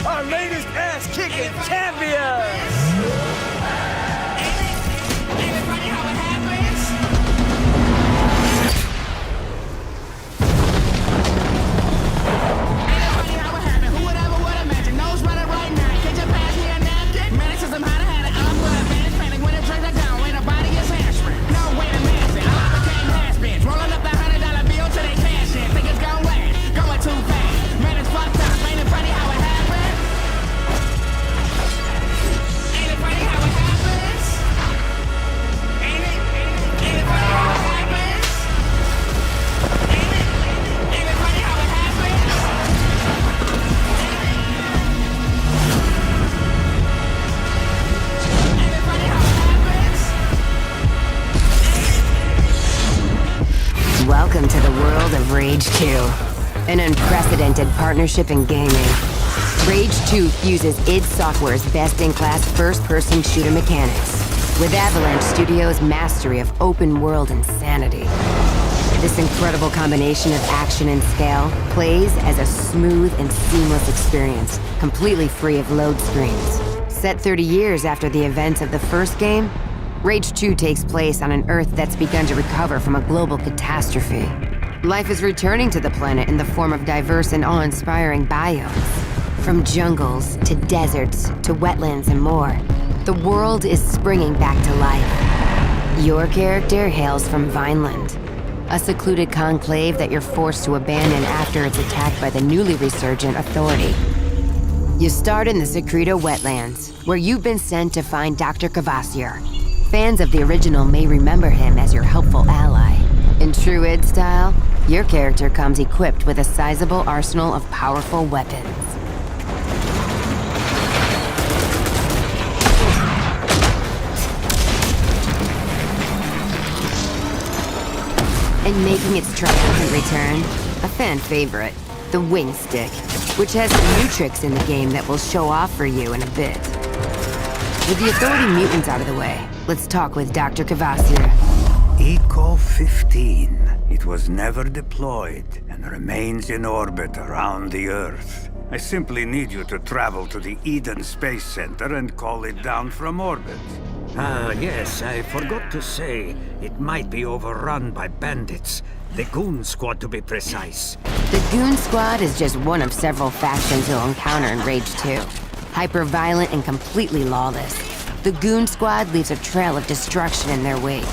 our latest ass-kicking champions! Ain't it funny how it happens? Ain't it funny how it happened? Who would ever would imagine? Nose running right now. Could you pass me a napkin? Man, it says I'm how to have it up, but man, panic when it drags it down. Wait, the body is hamstring. No, wait a minute. I became has-beens. Rolling up the $100 bill till they cash in. Think it's gon' last. Going too fast. Man, it's fucked up. Ain't it funny how it happened? Ain't it funny how it happens? Ain't it funny how it happens? Ain't it funny how it happens? Ain't it funny how it happens? Welcome to the world of Rage 2, an unprecedented partnership in gaming. Rage 2 fuses id Software's best-in-class first-person shooter mechanics with Avalanche Studios' mastery of open-world insanity. This incredible combination of action and scale plays as a smooth and seamless experience, completely free of load screens. Set 30 years after the events of the first game, Rage 2 takes place on an Earth that's begun to recover from a global catastrophe. Life is returning to the planet in the form of diverse and awe-inspiring biomes. From jungles, to deserts, to wetlands and more, the world is springing back to life. Your character hails from Vineland, a secluded conclave that you're forced to abandon after it's attacked by the newly resurgent Authority. You start in the Secreto wetlands, where you've been sent to find Dr. Cavassier. Fans of the original may remember him as your helpful ally. In true id style, your character comes equipped with a sizable arsenal of powerful weapons. And making its triumphant return, a fan favorite, the Wing Stick, which has some new tricks in the game that will show off for you in a bit. With the Authority mutants out of the way, let's talk with Dr. Cavassier. Eco 15. It was never deployed and remains in orbit around the Earth. I simply need you to travel to the Eden Space Center and call it down from orbit. Ah, yes, I forgot to say, it might be overrun by bandits. The Goon Squad, to be precise. The Goon Squad is just one of several factions you'll encounter in Rage 2. Hyper-violent and completely lawless, the Goon Squad leaves a trail of destruction in their wake.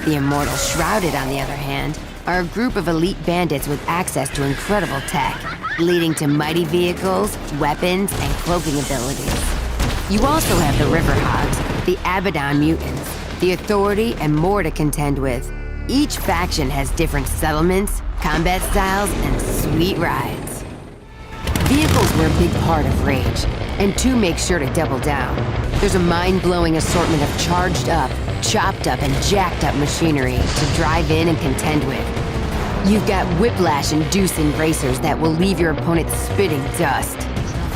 The Immortal Shrouded, on the other hand, are a group of elite bandits with access to incredible tech, leading to mighty vehicles, weapons, and cloaking abilities. You also have the Riverhogs, the Abaddon mutants, the Authority, and more to contend with. Each faction has different settlements, combat styles, and sweet rides. Vehicles were a big part of Rage, and 2 makes sure to double down. There's a mind-blowing assortment of charged up, chopped up, and jacked up machinery to drive in and contend with. You've got whiplash-inducing racers that will leave your opponent spitting dust.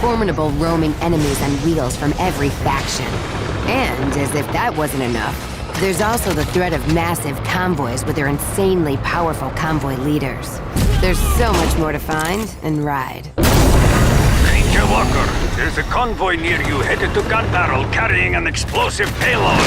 Formidable roaming enemies on wheels from every faction. And, as if that wasn't enough, there's also the threat of massive convoys with their insanely powerful convoy leaders. There's so much more to find and ride. Ranger Walker, there's a convoy near you headed to Gun Barrel carrying an explosive payload.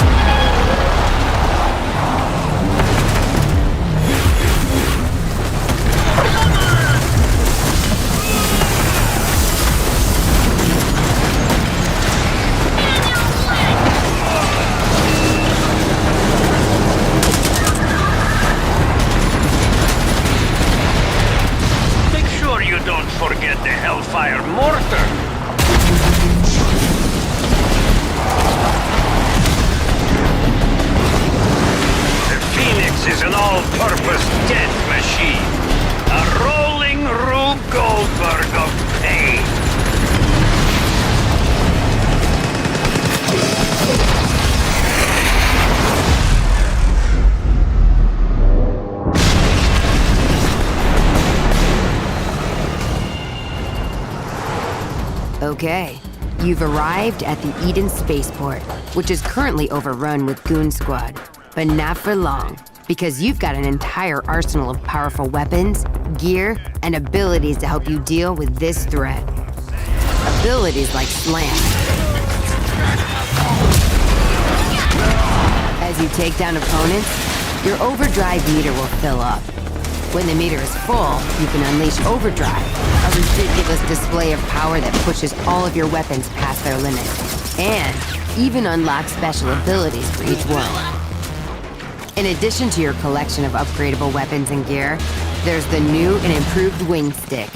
Don't forget the Hellfire Mortar! The Phoenix is an all-purpose death machine. A rolling Rube Goldberg of pain. Okay, you've arrived at the Eden Spaceport, which is currently overrun with Goon Squad. But not for long, because you've got an entire arsenal of powerful weapons, gear, and abilities to help you deal with this threat. abilities like Slam. As you take down opponents, your overdrive meter will fill up. When the meter is full, you can unleash Overdrive, a ridiculous display of power that pushes all of your weapons past their limit, and even unlock special abilities for each one. In addition to your collection of upgradable weapons and gear, there's the new and improved Wing Stick.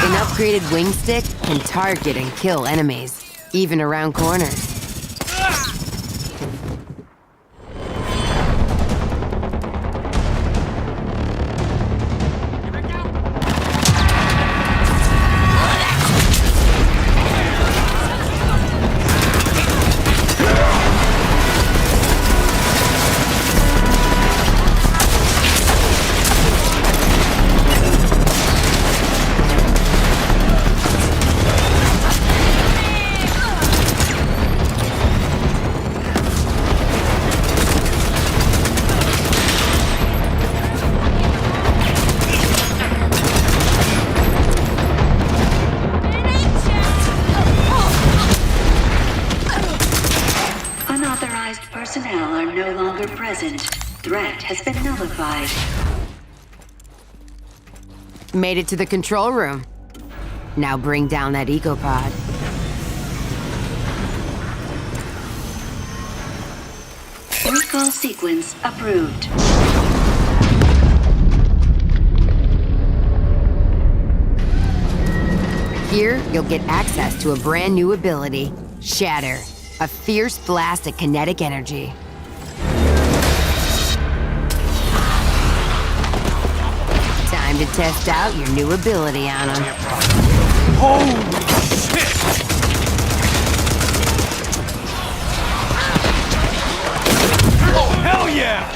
An upgraded Wing Stick can target and kill enemies, even around corners. Personnel are no longer present. Threat has been nullified. Made it to the control room. Now bring down that ecopod. Recall sequence approved. Here, you'll get access to a brand new ability, Shatter. A fierce blast of kinetic energy. Time to test out your new ability on him. Holy shit! Oh, hell yeah!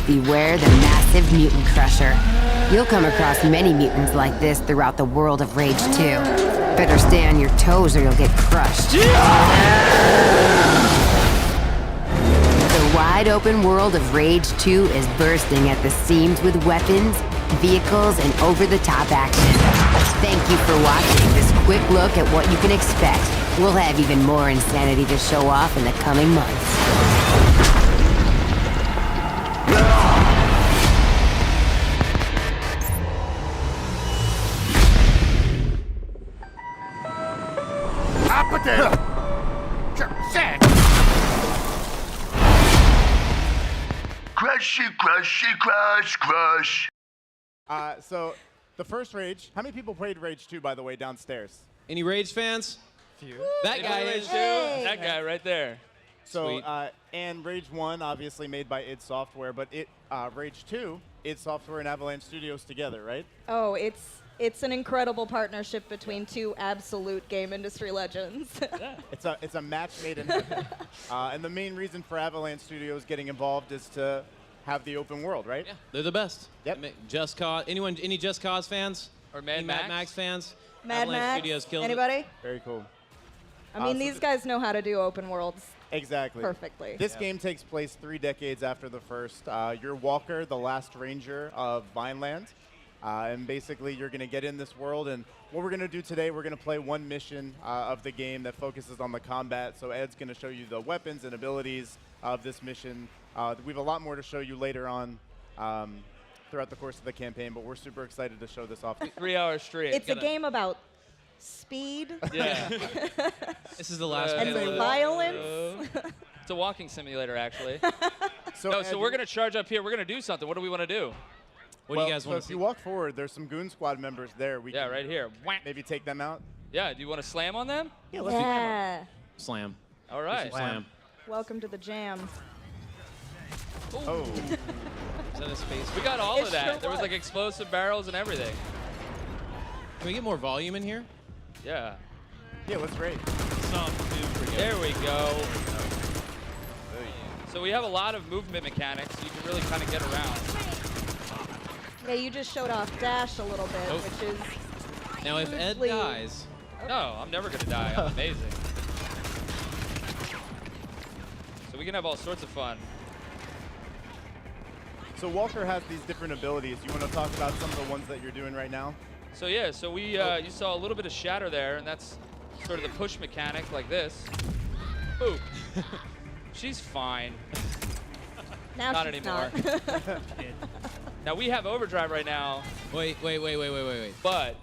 Beware the massive mutant crusher. You'll come across many mutants like this throughout the world of Rage 2. Better stay on your toes or you'll get crushed. The wide open world of Rage 2 is bursting at the seams with weapons, vehicles, and over-the-top action. Thank you for watching this quick look at what you can expect. We'll have even more insanity to show off in the coming months. Crush. So, the first Rage, how many people played Rage 2, by the way, downstairs? Any Rage fans? Few. That guy is. That guy right there. So, Sweet. and Rage 1, obviously made by id Software, but Rage 2, id Software and Avalanche Studios together, right? Oh, it's an incredible partnership between two absolute game industry legends. It's a match made in heaven. And the main reason for Avalanche Studios getting involved is to have the open world, right? Yeah, they're the best. Yep. Just Cause. Any Just Cause fans? Or Mad Any Max? Mad Max fans? Mad Avalanche Max? Studios killed Anybody? Very cool. I mean, so these guys know how to do open worlds Exactly. perfectly. This game takes place 3 decades after the first. You're Walker, the last ranger of Vineland. And basically, you're going to get in this world. And what we're going to do today, we're going to play one mission of the game that focuses on the combat. So Ed's going to show you the weapons and abilities of this mission. We have a lot more to show you later on throughout the course of the campaign, but we're super excited to show this off. 3 hours straight. It's a game about speed Yeah. This is the last and panel of it. violence. It's a walking simulator, actually. So, No, Ed, so we're going to charge up here. We're going to do something. What do we want to do? What well, do you guys so want if to see? you walk forward, there's some Goon Squad members there. We Yeah, can right here. Whack. maybe take them out. Yeah, do you want to slam on them? Yeah. Slam. All right. Slam. Welcome to the jam. Oh. Is that his face? We got all It of that. sure There was was. like explosive barrels and everything. Can we get more volume in here? Yeah. Yeah, let's rate. There we go. So we have a lot of movement mechanics. You can really kind of get around. Yeah, you just showed off dash a little bit, Oh. which is Now, if Ed Usually- dies, No, I'm never going to die. I'm amazing. So we can have all sorts of fun. So Walker has these different abilities. You want to talk about some of the ones that you're doing right now? So yeah, so we you saw a little bit of shatter there, and that's sort of the push mechanic like this. Ooh. She's fine. Now Not she's anymore. not. Now we have overdrive right now, Wait. but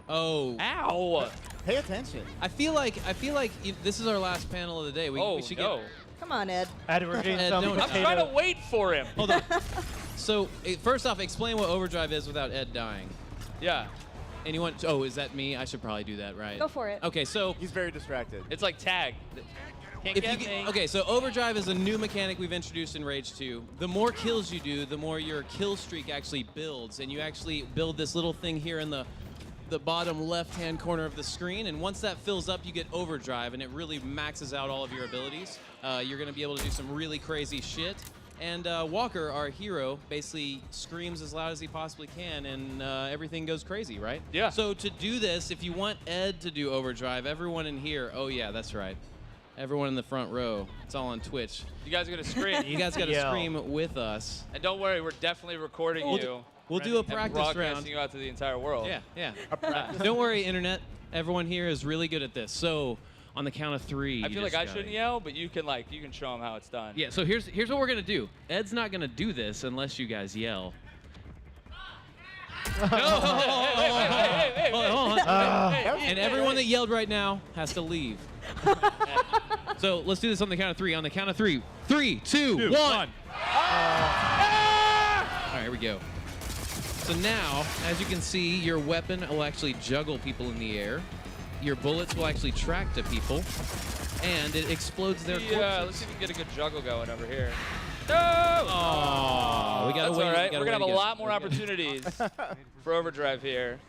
Oh. ow! Pay attention. I feel like this is our last panel of the day. We should no. get. Come on, Ed. Ed, we're getting Ed, some don't- I'm trying to wait for him. Hold on. So first off, explain what overdrive is without Ed dying. Yeah, Anyone? Oh, is that me? I should probably do that, right? Go for it. Okay, so He's very distracted. it's like tag. Can't if get you me. get, okay, so overdrive is a new mechanic we've introduced in Rage 2. The more kills you do, the more your kill streak actually builds, and you actually build this little thing here in the bottom left-hand corner of the screen, and once that fills up, you get overdrive, and it really maxes out all of your abilities. You're going to be able to do some really crazy shit. And Walker, our hero, basically screams as loud as he possibly can, and everything goes crazy, right? Yeah. So to do this, if you want Ed to do overdrive, everyone in here, oh yeah, that's right. Everyone in the front row, it's all on Twitch. You guys are gonna scream. You guys got to Yo. scream with us. And don't worry, we're definitely recording you. We'll do a and practice broadcasting round. you out to the entire world. Yeah. Don't worry, internet. Everyone here is really good at this. So on the count of 3, I you feel like just I gotta- shouldn't yell, but you can show them how it's done. Yeah. So here's what we're gonna do. Ed's not gonna do this unless you guys yell. Hey, Hold on. And everyone that yelled right now has to leave. So let's do this on the count of 3. On the count of 3. 3, 2, 1. All right, here we go. So now, as you can see, your weapon will actually juggle people in the air. Your bullets will actually track to people, and it explodes their corpses. Yeah, let's see if we can get a good juggle going over here. No! Oh, we gotta That's wait. all right. We We're gotta gonna have a wait lot again. more opportunities for overdrive here.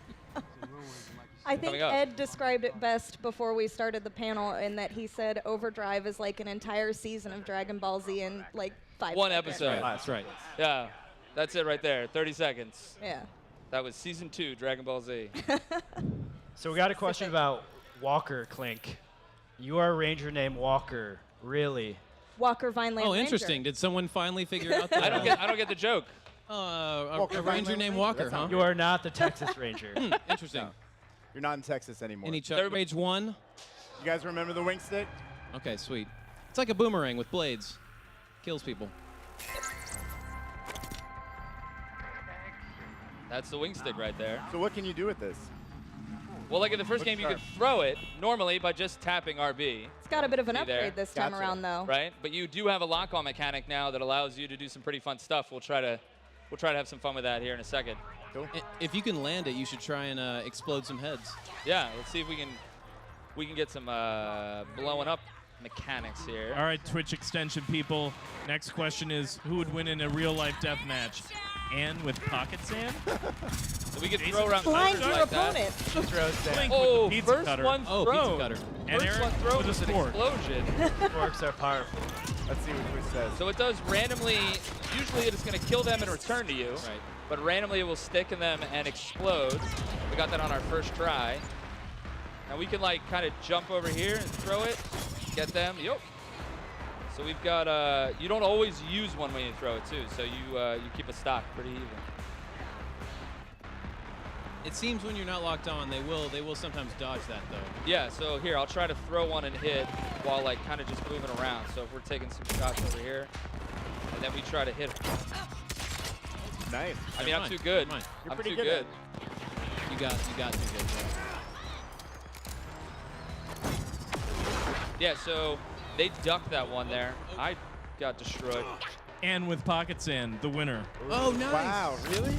I think Coming up. Ed described it best before we started the panel in that he said overdrive is like an entire season of Dragon Ball Z in like 5 One seconds. episode. That's right. Yeah, that's it right there. 30 seconds. Yeah. That was season 2, Dragon Ball Z. So we got a question about Walker, Clink. You are a ranger named Walker. Really? Walker Vineland Oh, Ranger. interesting. Did someone finally figure out that? I don't get the joke. A Walker ranger Vineland named Ranger? Walker, That's huh? not You are not the Texas Ranger. Interesting. You're not in Texas anymore. Any Chuck Everybody- Rage 1? You guys remember the wing stick? Okay, sweet. It's like a boomerang with blades. Kills people. That's the wing stick right there. So what can you do with this? Well, like in the first game, you could throw it normally by just tapping RB, It's got a bit of an See there? upgrade this time Gotcha. around, though. right? But you do have a lock-on mechanic now that allows you to do some pretty fun stuff. We'll try to have some fun with that here in a second. If you can land it, you should try and explode some heads. Yeah, let's see if we can get some blowing up mechanics here. All right, Twitch extension people. Next question is, who would win in a real-life death match? Anne with pocket sand? So we could throw around Blind cutters your like that. opponent. Throw sand. Blink Oh, with the pizza first cutter. one Oh, thrown. pizza cutter. And First Eric one thrown with a was an sport. explosion. Forks are powerful. Let's see what Twitch says. So it does randomly, usually it's going to kill them and return to you. Right. But randomly it will stick in them and explode. We got that on our first try. Now we can like kind of jump over here and throw it, get them. Yup. So we've got, you don't always use one when you throw it too. So you keep a stock pretty even. It seems when you're not locked on, they will sometimes dodge that though. Yeah, so here, I'll try to throw one and hit while like kind of just moving around. So if we're taking some shots over here, and then we try to hit. Nice. I mean, Never I'm mind. too good. Never mind. You're I'm pretty too good good. at it. You got too good. Yeah, so they ducked that one there. I got destroyed. Anne with pocket sand, the winner. Oh, nice. Wow, really?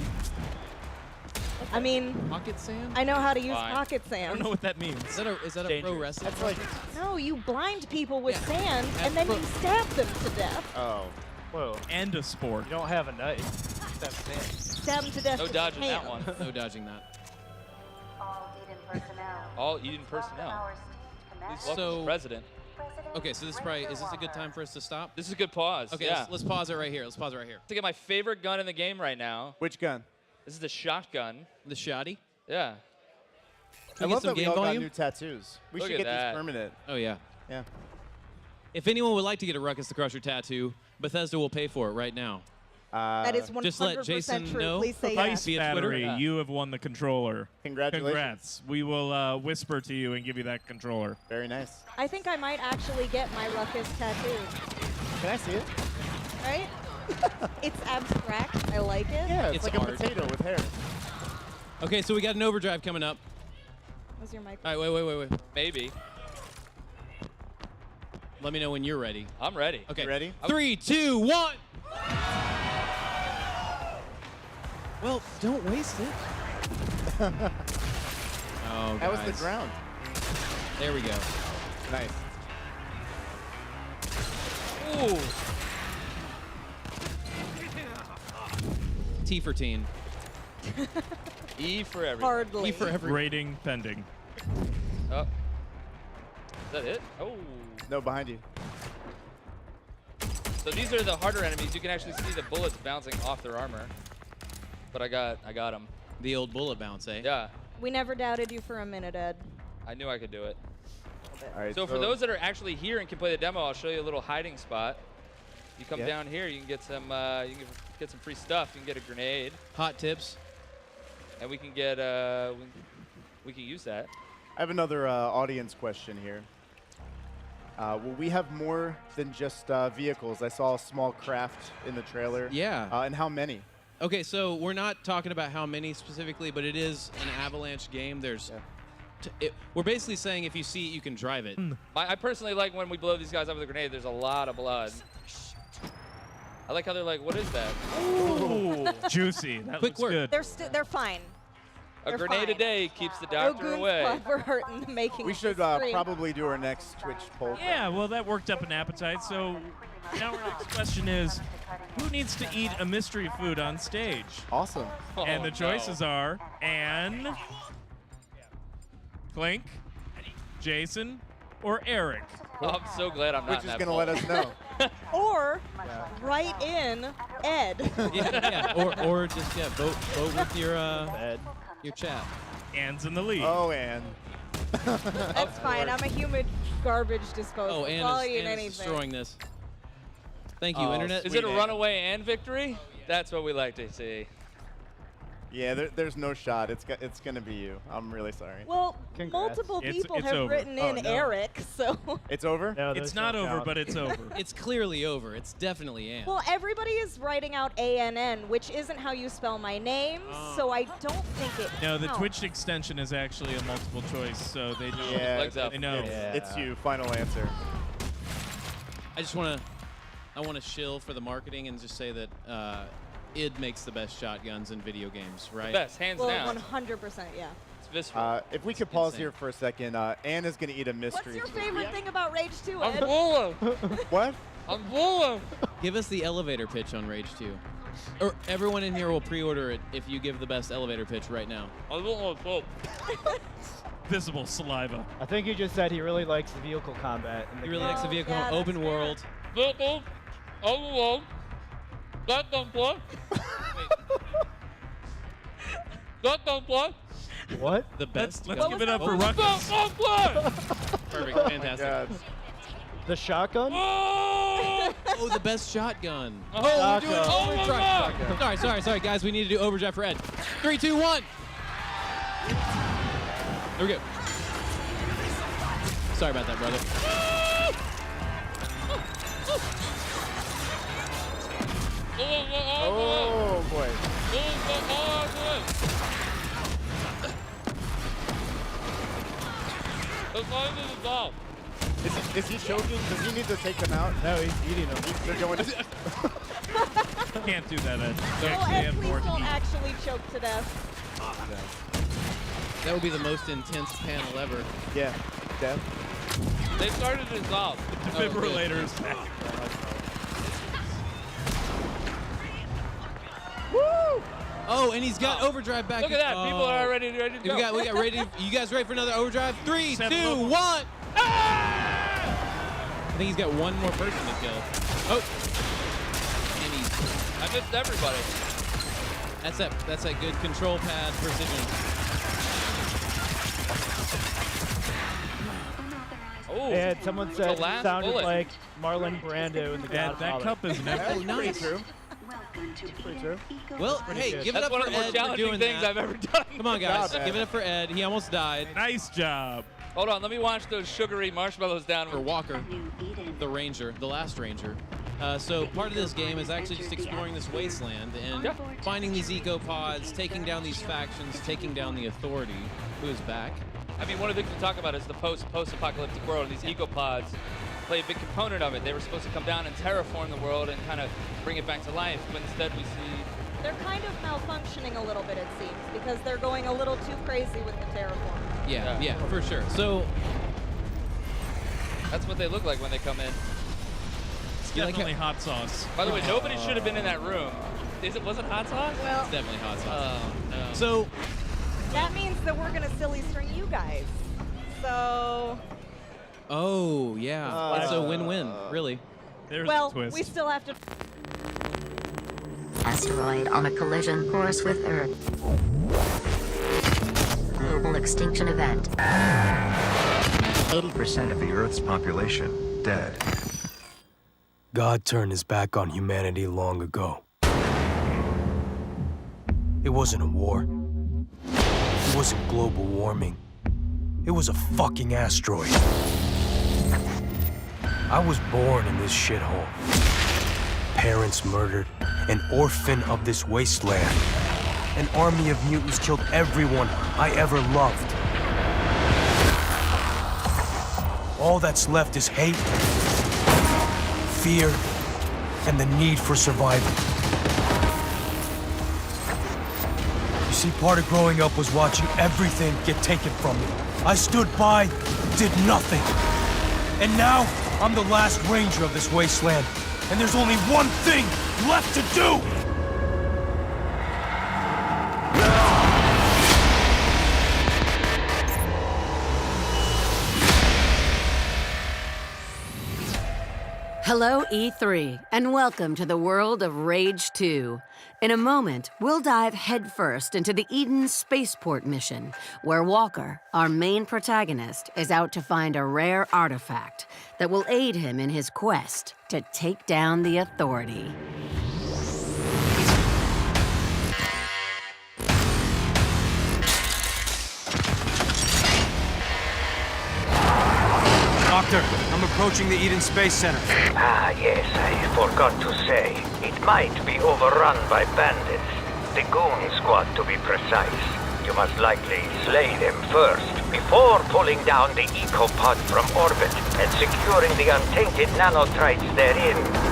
I mean, Pocket sand? I know how to use Fine. pocket I sand. don't know what that means. Is that a pro Dangerous. wrestling? That's like, No, you blind people with Yeah. sand, That's and then pro- you stab them to death. oh. Whoa. And a sport. You don't have a knife. That's sand. Stab them to death No with dodging your that hand. one. No dodging that. All Eden personnel. Please welcome So- the president. Okay, so this is this a good time for us to stop? This is a good pause. Okay, yeah. let's pause it right here. Let's pause it right here. To get my favorite gun in the game right now. Which gun? This is the shotgun. The shoddy. Yeah. I Can we love get some that we game all got volume? new tattoos. We Look should at get that. these permanent. Oh yeah. Yeah. If anyone would like to get a Ruckus the Crusher tattoo, Bethesda will pay for it right now. That is 100% Just let Jason true. know. Please say Ice yes. Battery, you have won the controller. Congratulations. Congrats. We will whisper to you and give you that controller. Very nice. I think I might actually get my Ruckus tattoo. Can I see it? Right? It's abstract. I like it. Yeah, it's like art. a potato with hair. Okay, so we got an overdrive coming up. Where's your mic? All right, wait. Maybe. Let me know when you're ready. I'm ready. Okay. You ready? 3, 2, 1. Well, don't waste it. Oh, That was the guys. ground. There we go. Nice. Ooh. T for teen. E for everything. Hardly. E for every. Rating pending. Oh. Is that it? Oh. No, behind you. So these are the harder enemies. You can actually see the bullets bouncing off their armor. But I got them. The old bullet bounce, eh? Yeah. We never doubted you for a minute, Ed. I knew I could do it. All right. So for those that are actually here and can play the demo, I'll show you a little hiding spot. You come Yeah. down here, you can get some free stuff. You can get a grenade, Hot tips. and we can get we can use that. I have another audience question here. Will we have more than just vehicles? I saw a small craft in the trailer. Yeah. And how many? Okay, so we're not talking about how many specifically, but it is an Avalanche game. There's, we're basically saying if you see it, you can drive it. I personally like when we blow these guys up with a grenade. There's a lot of blood. I like how they're like, what is that? Ooh, juicy. That Quick looks work. good. They're fine. A They're grenade fine. a day keeps the No doctor goons away. club for hurting making We should us scream. probably do our next Twitch poll. Yeah, well, that worked up an appetite. So now our next question is, who needs to eat a mystery food on stage? Awesome. Oh, And the choices no. are Anne, Clink, Jason, or Eric. Oh, I'm so glad I'm not Which in is that going to let poll. us know. Or write in Ed. Yeah. Or just vote with your chat. Anne's in the lead. Oh, Anne. That's fine. I'm a humid garbage disposal. Oh, Anne I'll is, eat Anne is anything. destroying this. Thank you, Oh, Internet. Is it a Sweet runaway and victory? That's what we like to see. Yeah, there's no shot. It's going to be you. I'm really sorry. Well, Congrats. multiple It's people have over. written Oh, in no. Eric, so. It's over? No, It's those not don't over, count. but it's over. It's clearly over. It's definitely Anne. Well, everybody is writing out ANN, which isn't how you spell my name, so I don't think it No, the counts. Twitch extension is actually a multiple choice, so they don't. Yeah, Legs up. They know. It's you. Final answer. I just want to shill for the marketing and just say that id makes the best shotguns in video games, right? Best, hands Well, down. 100%, yeah. It's visceral. If we could pause insane. here for a second, Anne is going to eat a What's mystery. your food. favorite thing about Rage 2, I'm Ed? full What? I'm full Give us the elevator pitch on Rage 2. Or everyone in here will pre-order it if you give the best elevator pitch right now. Visible saliva. I think he just said he really likes the vehicle combat. In the He really game. likes the vehicle, yeah, open that's world. Vehicle, overload, shotgun plug. Shotgun plug. What? The best. Let's gun. give it up for What was Ruckus. Shotgun plug. Perfect, fantastic. God. The shotgun? Oh, Oh, the best shotgun. oh, we're doing overdrive. Sorry, guys. We need to do overdrive for Ed. 3, 2, 1. There we go. Sorry about that, brother. Oh, boy. Is he choking? Does he need to take them out? No, he's eating them. They're going to... Can't do that, Ed. You Well, actually Ed, have please more to don't eat. actually choke to death. That would be the most intense panel ever. Yeah. Death. They started to dissolve. Defibrillators. Oh, and he's got overdrive back. Look at that. People are Oh. ready to go. We got ready. You guys ready for another overdrive? 3, 2, 7 of 'em. 1. I think he's got one more person to kill. Oh, and he's I missed everybody. that's that good control pad precision. And someone said it last sounded bullet. like Marlon Brando in the That Godfather. cup is never. That's pretty true. Welcome to Pretty true. Well, Pretty hey, good. give it That's up one for of the more Ed for challenging doing things that. I've ever done. Come on, guys. job, Give Ed. it up for Ed. He almost died. Nice job. Hold on, let me wash those sugary marshmallows down. For Walker, New Eden. the ranger, the last ranger. So part of this game is actually just exploring this wasteland and finding these eco pods, taking down these factions, taking down the authority, who is back. I mean, one of the things we talk about is the post-apocalyptic world, and these ecopods play a big component of it. They were supposed to come down and terraform the world and kind of bring it back to life, but instead we see... They're kind of malfunctioning a little bit, it seems, because they're going a little too crazy with the terraform. Yeah, for sure. So that's what they look like when they come in. It's definitely hot sauce. By the way, nobody should have been in that room. Was it hot sauce? Well, it's definitely hot sauce. Oh, no. So that means that we're going to silly string you guys. So, oh yeah, it's a win-win, really. There's well, the twist. we still have to... Asteroid on a collision course with Earth. Global extinction event. 80% of the Earth's population dead. God turned his back on humanity long ago. It wasn't a war. It wasn't global warming. It was a fucking asteroid. I was born in this shithole. Parents murdered, an orphan of this wasteland. An army of mutants killed everyone I ever loved. All that's left is hate, fear, and the need for survival. You see, part of growing up was watching everything get taken from me. I stood by, did nothing. And now, I'm the last ranger of this wasteland, and there's only one thing left to do! Hello, E3, and welcome to the world of Rage 2. In a moment, we'll dive headfirst into the Eden Spaceport mission, where Walker, our main protagonist, is out to find a rare artifact that will aid him in his quest to take down the Authority. Doctor, I'm approaching the Eden Space Center. Ah, yes, I forgot to say. It might be overrun by bandits. The Goon Squad, to be precise. You must likely slay them first, before pulling down the ecopod from orbit and securing the untainted nanotrites therein.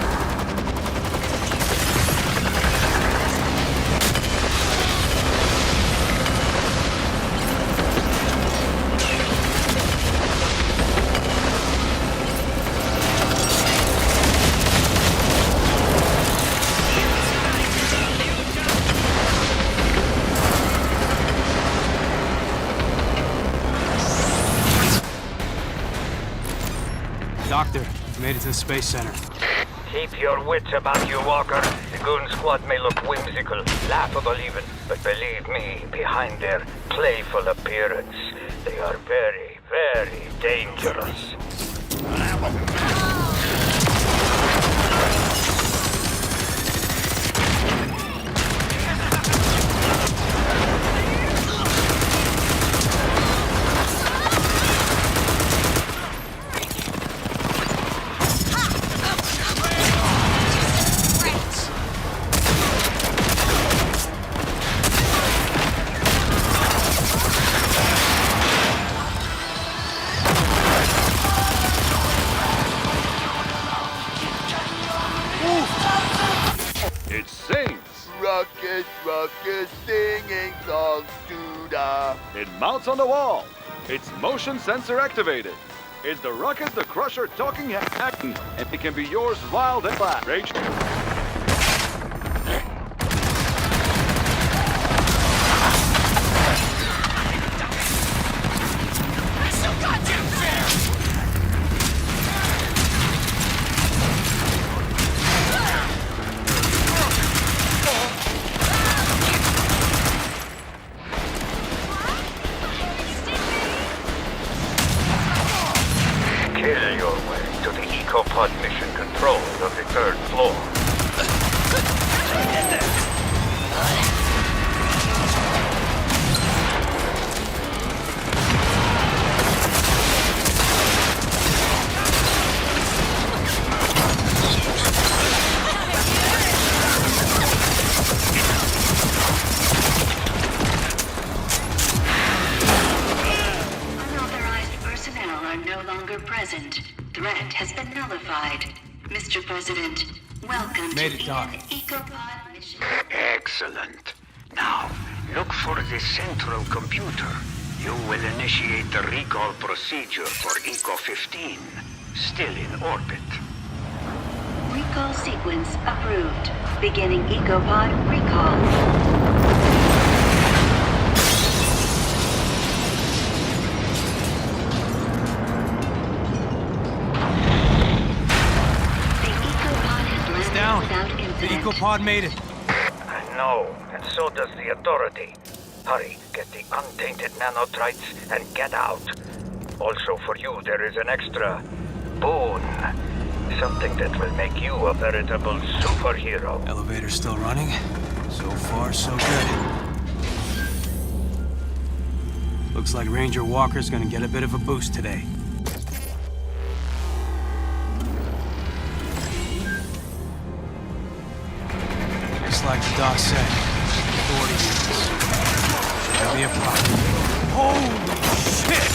Doctor, we made it to the Space Center. Keep your wits about you, Walker. The Goon Squad may look whimsical, laughable even, but believe me, behind their playful appearance, they are very, very dangerous. It sings. Rocket, rocket, singing songs to the... It mounts on the wall. It's motion sensor activated. It's the Rocket the Crusher talking hack, and it can be yours wild and flat. Rage. EcoPod mission control of the 3rd floor. Unauthorized personnel are no longer present. Threat has been nullified. Mr. President, welcome Made to it, Doc. Eden EcoPod mission. Excellent. Now, look for the central computer. You will initiate the recall procedure for Eco-15, still in orbit. Recall sequence approved. Beginning EcoPod recall. It's down. The EcoPod made it. I know, and so does the Authority. Hurry, get the untainted nanotrites and get out. Also for you, there is an extra boon. Something that will make you a veritable superhero. Elevator's still running. So far, so good. Looks like Ranger Walker's gonna get a bit of a boost today. Just like the doc said, Authority units. There'll be a problem. Holy shit!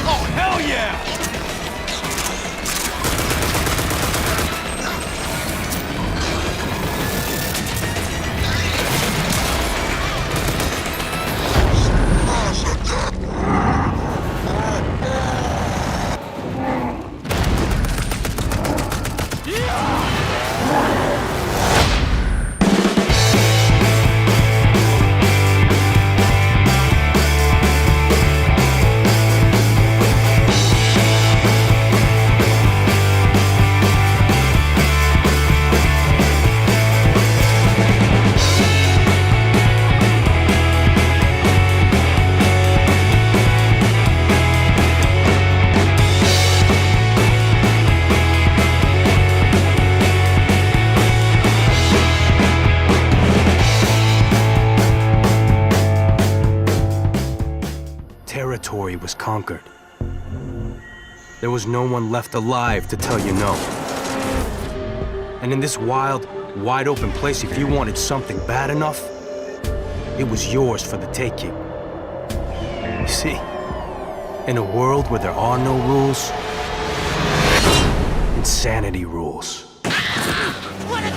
Oh, hell yeah! Territory was conquered. There was no one left alive to tell you no. And in this wild, wide open place, if you wanted something bad enough, it was yours for the taking. You see, in a world where there are no rules, insanity rules. What a